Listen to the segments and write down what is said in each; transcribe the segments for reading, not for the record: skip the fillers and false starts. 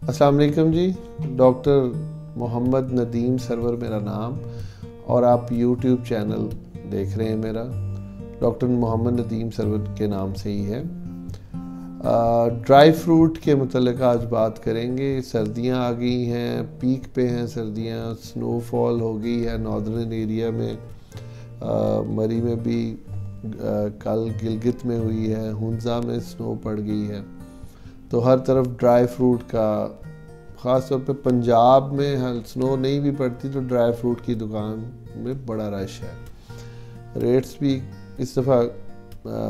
अस्सलाम वालेकुम जी। Doctor Mohammad Nadeem server मेरा नाम और आप यूट्यूब चैनल देख रहे हैं मेरा। डॉक्टर मोहम्मद नदीम सरवर के नाम से ही है। ड्राई फ्रूट के मतलब आज बात करेंगे। सर्दियां आ गई हैं, पीक पे हैं सर्दियां, स्नोफॉल हो गई है नॉर्दर्न एरिया में। मरी में भी कल गिलगित में हुई है, हुंजा में स्नो पड़ गई है। तो हर तरफ ड्राई फ्रूट का, ख़ास तौर पे पंजाब में स्नो नहीं भी पड़ती तो ड्राई फ्रूट की दुकान में बड़ा रश है। रेट्स भी इस दफ़ा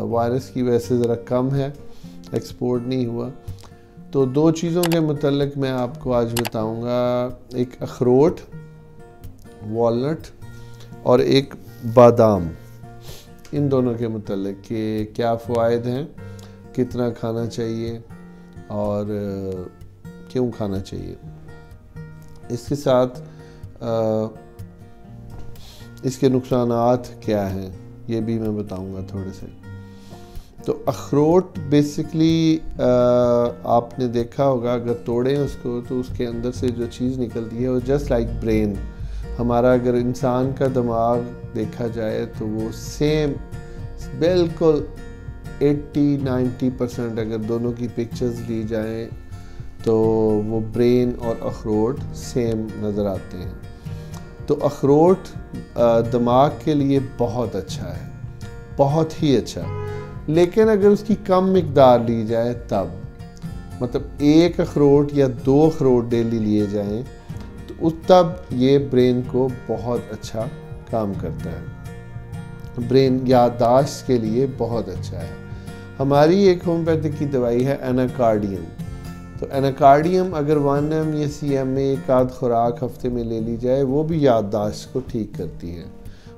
वायरस की वजह से ज़रा कम है, एक्सपोर्ट नहीं हुआ। तो दो चीज़ों के मतलब मैं आपको आज बताऊंगा, एक अखरोट वॉलनट और एक बादाम। इन दोनों के मतलब कि क्या फ़वाइद हैं, कितना खाना चाहिए और क्यों खाना चाहिए। इसके साथ इसके नुकसानात क्या हैं ये भी मैं बताऊंगा थोड़े से। तो अखरोट बेसिकली आपने देखा होगा, अगर तोड़ें उसको तो उसके अंदर से जो चीज़ निकलती है वो जस्ट लाइक ब्रेन। हमारा अगर इंसान का दिमाग देखा जाए तो वो सेम बिल्कुल 80-90% अगर दोनों की पिक्चर्स ली जाएं तो वो ब्रेन और अखरोट सेम नज़र आते हैं। तो अखरोट दिमाग के लिए बहुत अच्छा है, बहुत ही अच्छा। लेकिन अगर उसकी कम मिकदार ली जाए तब, मतलब एक अखरोट या 2 अखरोट डेली लिए जाएं तो तब ये ब्रेन को बहुत अच्छा काम करता है। ब्रेन याददाश्त के लिए बहुत अच्छा है। हमारी एक होम्योपैथिक की दवाई है एनाकार्डियम। तो एनाकार्डियम अगर 1 mg या cm में एक आध खुराक हफ्ते में ले ली जाए वो भी याददाश्त को ठीक करती है।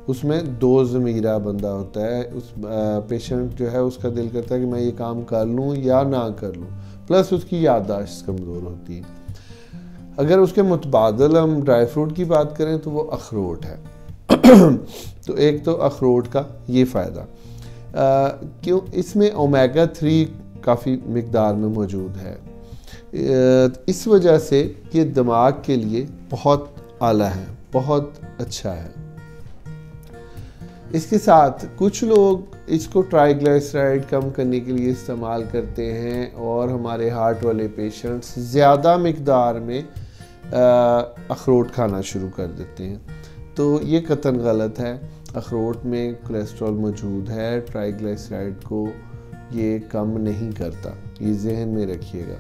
उसमें 2 ज़मीरा बंदा होता है, उस पेशेंट जो है उसका दिल करता है कि मैं ये काम कर लूँ या ना कर लूँ, प्लस उसकी याददाश्त कमज़ोर होती है। अगर उसके मुतबादल हम ड्राई फ्रूट की बात करें तो वो अखरोट है। तो एक तो अखरोट का ये फ़ायदा, क्यों इसमें ओमेगा 3 काफ़ी मिकदार में मौजूद है, इस वजह से कि दिमाग के लिए बहुत आला है, बहुत अच्छा है। इसके साथ कुछ लोग इसको ट्राइग्लिसराइड कम करने के लिए इस्तेमाल करते हैं और हमारे हार्ट वाले पेशेंट्स ज़्यादा मिकदार में अखरोट खाना शुरू कर देते हैं। तो ये कतई गलत है। अखरोट में कोलेस्ट्रॉल मौजूद है, ट्राइग्लिसराइड को ये कम नहीं करता, ये जहन में रखिएगा।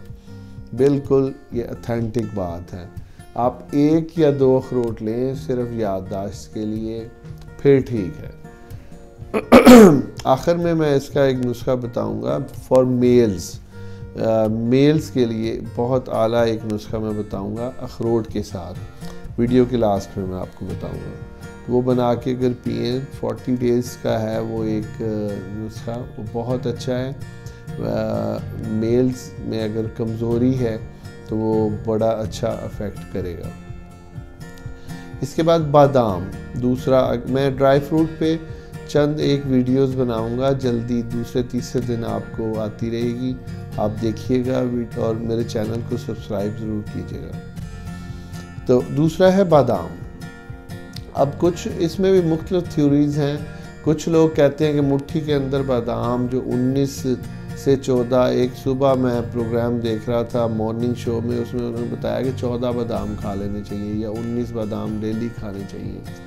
बिल्कुल ये ऑथेंटिक बात है। आप 1 या 2 अखरोट लें सिर्फ याददाश्त के लिए, फिर ठीक है। आखिर में मैं इसका एक नुस्खा बताऊंगा फॉर मेल्स। मेल्स के लिए बहुत आला एक नुस्खा मैं बताऊंगा अखरोट के साथ। वीडियो के लास्ट में मैं आपको बताऊंगा, वो बना के अगर पिए, 40 डेज़ का है वो एक नुस्खा, वो बहुत अच्छा है। मेल्स में अगर कमज़ोरी है तो वो बड़ा अच्छा अफेक्ट करेगा। इसके बाद बादाम दूसरा, मैं ड्राई फ्रूट पे चंद एक वीडियोस बनाऊंगा जल्दी, दूसरे तीसरे दिन आपको आती रहेगी, आप देखिएगा और मेरे चैनल को सब्सक्राइब ज़रूर कीजिएगा। तो दूसरा है बादाम। अब कुछ इसमें भी मुख्तलिफ थ्योरीज़ हैं। कुछ लोग कहते हैं कि मुट्ठी के अंदर बादाम, जो 19 से 14, एक सुबह मैं प्रोग्राम देख रहा था मॉर्निंग शो में, उसमें उन्होंने बताया कि 14 बादाम खा लेने चाहिए या 19 बादाम डेली खाने चाहिए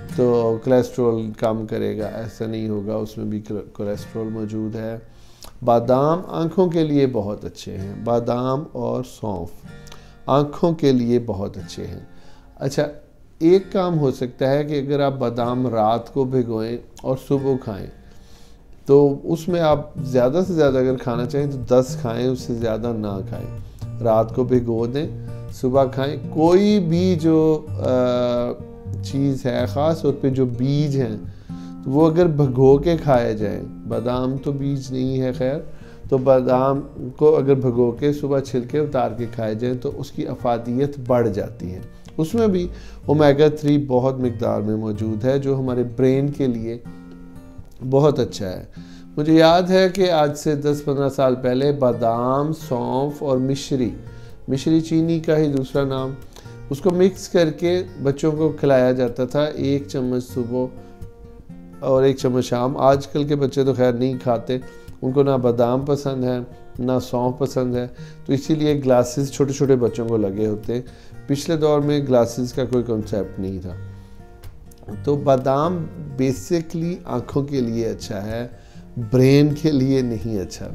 तो कोलेस्ट्रॉल कम करेगा। ऐसा नहीं होगा, उसमें भी कोलेस्ट्रॉल मौजूद है। बादाम आँखों के लिए बहुत अच्छे हैं, बादाम और सौंफ आँखों के लिए बहुत अच्छे हैं। अच्छा, एक काम हो सकता है कि अगर आप बादाम रात को भिगोएं और सुबह खाएं तो उसमें आप ज़्यादा से ज़्यादा अगर खाना चाहें तो 10 खाएं, उससे ज़्यादा ना खाएं। रात को भिगो दें, सुबह खाएं। कोई भी जो चीज़ है, ख़ास तौर पे जो बीज हैं, तो वो अगर भिगो के खाए जाएं, बादाम तो बीज नहीं है खैर, तो बादाम को अगर भिगो के सुबह छिलके उतार के खाए जाएं तो उसकी अफादियत बढ़ जाती है। उसमें भी ओमेगा 3 बहुत मिकदार में मौजूद है जो हमारे ब्रेन के लिए बहुत अच्छा है। मुझे याद है कि आज से 10-15 साल पहले बादाम, सौंफ और मिश्री मिश्री चीनी का ही दूसरा नाम। उसको मिक्स करके बच्चों को खिलाया जाता था, 1 चम्मच सुबह और 1 चम्मच शाम। आजकल के बच्चे तो खैर नहीं खाते, उनको ना बादाम पसंद है ना सौंफ पसंद है, तो इसीलिए ग्लासेस छोटे छोटे बच्चों को लगे होते। पिछले दौर में ग्लासेस का कोई कॉन्सेप्ट नहीं था। तो बादाम बेसिकली आँखों के लिए अच्छा है, ब्रेन के लिए नहीं अच्छा।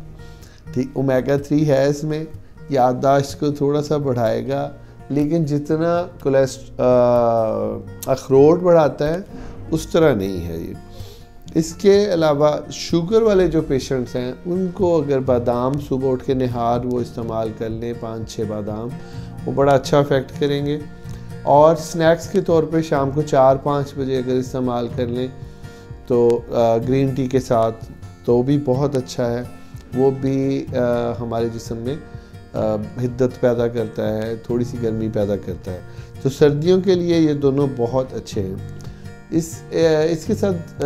ठीक, ओमेगा 3 है इसमें, याददाश्त को थोड़ा सा बढ़ाएगा, लेकिन जितना अखरोट बढ़ाता है उस तरह नहीं है ये। इसके अलावा शुगर वाले जो पेशेंट्स हैं उनको अगर बादाम सुबह उठ के निहार वो इस्तेमाल कर लें, 5-6 बादाम, वो बड़ा अच्छा इफ़ेक्ट करेंगे। और स्नैक्स के तौर पे शाम को 4-5 बजे अगर इस्तेमाल कर लें तो ग्रीन टी के साथ, तो भी बहुत अच्छा है। वो भी हमारे जिस्म में हिद्दत पैदा करता है, थोड़ी सी गर्मी पैदा करता है। तो सर्दियों के लिए ये दोनों बहुत अच्छे हैं। इसके साथ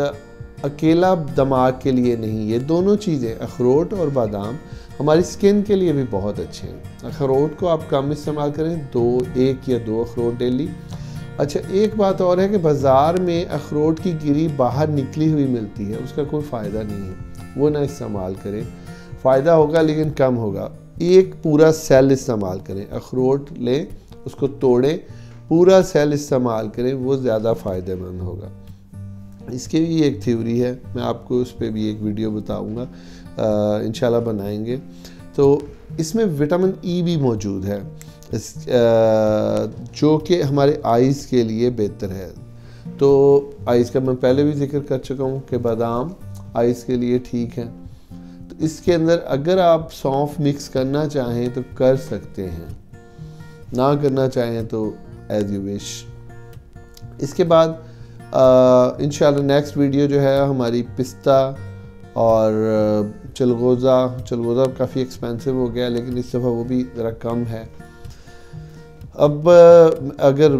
अकेला दिमाग के लिए नहीं, ये दोनों चीज़ें अखरोट और बादाम हमारी स्किन के लिए भी बहुत अच्छे हैं। अखरोट को आप कम इस्तेमाल करें, 1 या 2 अखरोट डेली। अच्छा, एक बात और है कि बाज़ार में अखरोट की गिरी बाहर निकली हुई मिलती है, उसका कोई फ़ायदा नहीं है, वो ना इस्तेमाल करें। फ़ायदा होगा लेकिन कम होगा। एक पूरा सेल इस्तेमाल करें, अखरोट लें, उसको तोड़ें, पूरा सेल इस्तेमाल करें, वो ज़्यादा फ़ायदेमंद होगा। इसकी भी एक थ्योरी है, मैं आपको उस पर भी एक वीडियो बताऊंगा, इंशाल्लाह बनाएंगे। तो इसमें विटामिन ई भी मौजूद है, जो कि हमारे आइज़ के लिए बेहतर है। तो आइज़ का मैं पहले भी जिक्र कर चुका हूँ कि बादाम आइज़ के लिए ठीक है। तो इसके अंदर अगर आप सौंफ मिक्स करना चाहें तो कर सकते हैं, ना करना चाहें तो एज यू विश। इसके बाद इंशाल्लाह नेक्स्ट वीडियो जो है हमारी पिस्ता और चलगोज़ा काफ़ी एक्सपेंसिव हो गया, लेकिन इस दफ़ा वो भी ज़रा कम है। अब अगर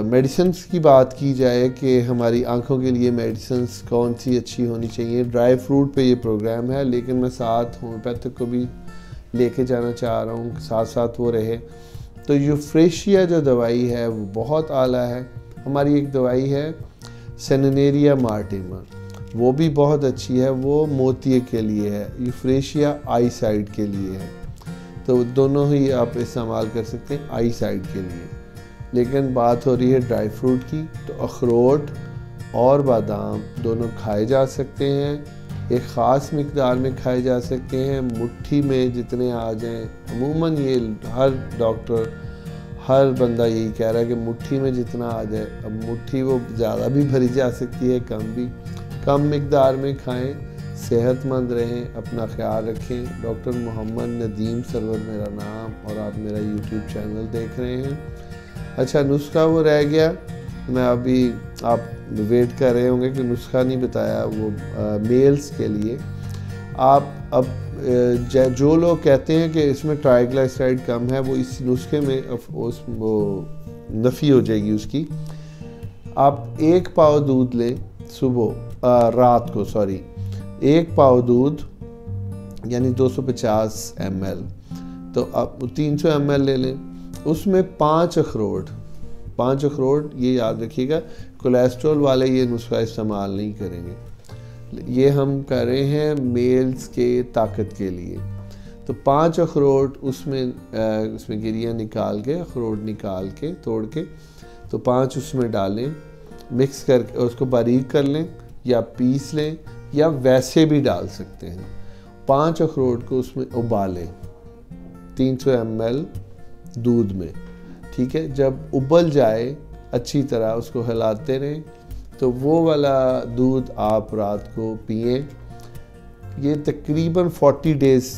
मेडिसिन्स की बात की जाए कि हमारी आंखों के लिए मेडिसिन्स कौन सी अच्छी होनी चाहिए, ड्राई फ्रूट पे ये प्रोग्राम है, लेकिन मैं साथ होम्योपैथिक को भी लेके जाना चाह रहा हूँ, साथ साथ वो रहे। तो यूफ्रेशिया जो दवाई है वो बहुत आला है। हमारी एक दवाई है सेनेरिया मार्टिमर, वो भी बहुत अच्छी है, वो मोतिये के लिए है, यूफ्रेशिया आई साइड के लिए है। तो दोनों ही आप इस्तेमाल कर सकते हैं आई साइड के लिए। लेकिन बात हो रही है ड्राई फ्रूट की, तो अखरोट और बादाम दोनों खाए जा सकते हैं, एक ख़ास मिकदार में खाए जा सकते हैं, मुट्ठी में जितने आ जाएं। अमूमन ये हर डॉक्टर, हर बंदा यही कह रहा है कि मुट्ठी में जितना आ जाए। अब मुट्ठी वो ज़्यादा भी भरी जा सकती है, कम भी, कम मिकदार में खाएं, सेहतमंद रहें, अपना ख्याल रखें। डॉक्टर मोहम्मद नदीम सरवर मेरा नाम, और आप मेरा यूट्यूब चैनल देख रहे हैं। अच्छा, नुस्खा वो रह गया, मैं अभी आप वेट कर रहे होंगे कि नुस्खा नहीं बताया, वो मेल्स के लिए। आप अब जो लोग कहते हैं कि इसमें ट्राइग्लिसराइड कम है, वो इस नुस्खे में वो नफ़ी हो जाएगी उसकी। आप 1 पाव दूध लें रात को, 1 पाव दूध यानी 250 ml, तो आप 300 ml ले लें, उसमें 5 अखरोट, ये याद रखिएगा, कोलेस्ट्रॉल वाले ये नुस्खा इस्तेमाल नहीं करेंगे, ये हम कर रहे हैं मेल्स के ताकत के लिए। तो 5 अखरोट, उसमें गिरियाँ निकाल के, अखरोट निकाल के तोड़ के, तो 5 उसमें डालें, मिक्स करके उसको बारीक कर लें या पीस लें, या वैसे भी डाल सकते हैं। 5 अखरोट को उसमें उबालें 300 ml दूध में, ठीक है। जब उबल जाए अच्छी तरह उसको हिलाते रहें, तो वो वाला दूध आप रात को पिएं। ये तकरीबन 40 डेज़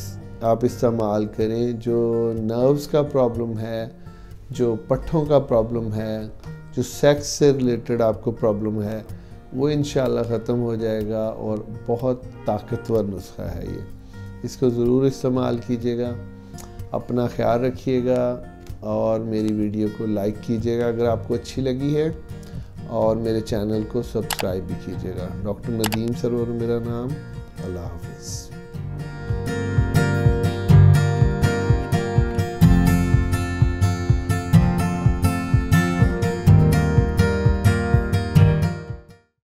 आप इस्तेमाल करें। जो नर्व्स का प्रॉब्लम है, जो पट्ठों का प्रॉब्लम है, जो सेक्स से रिलेटेड आपको प्रॉब्लम है, वो इंशाल्लाह ख़त्म हो जाएगा। और बहुत ताकतवर नुस्खा है ये, इसको ज़रूर इस्तेमाल कीजिएगा। अपना ख्याल रखिएगा और मेरी वीडियो को लाइक कीजिएगा अगर आपको अच्छी लगी है, और मेरे चैनल को सब्सक्राइब भी कीजिएगा। डॉक्टर नदीम सरवर मेरा नाम। अल्लाह हाफ़िज़।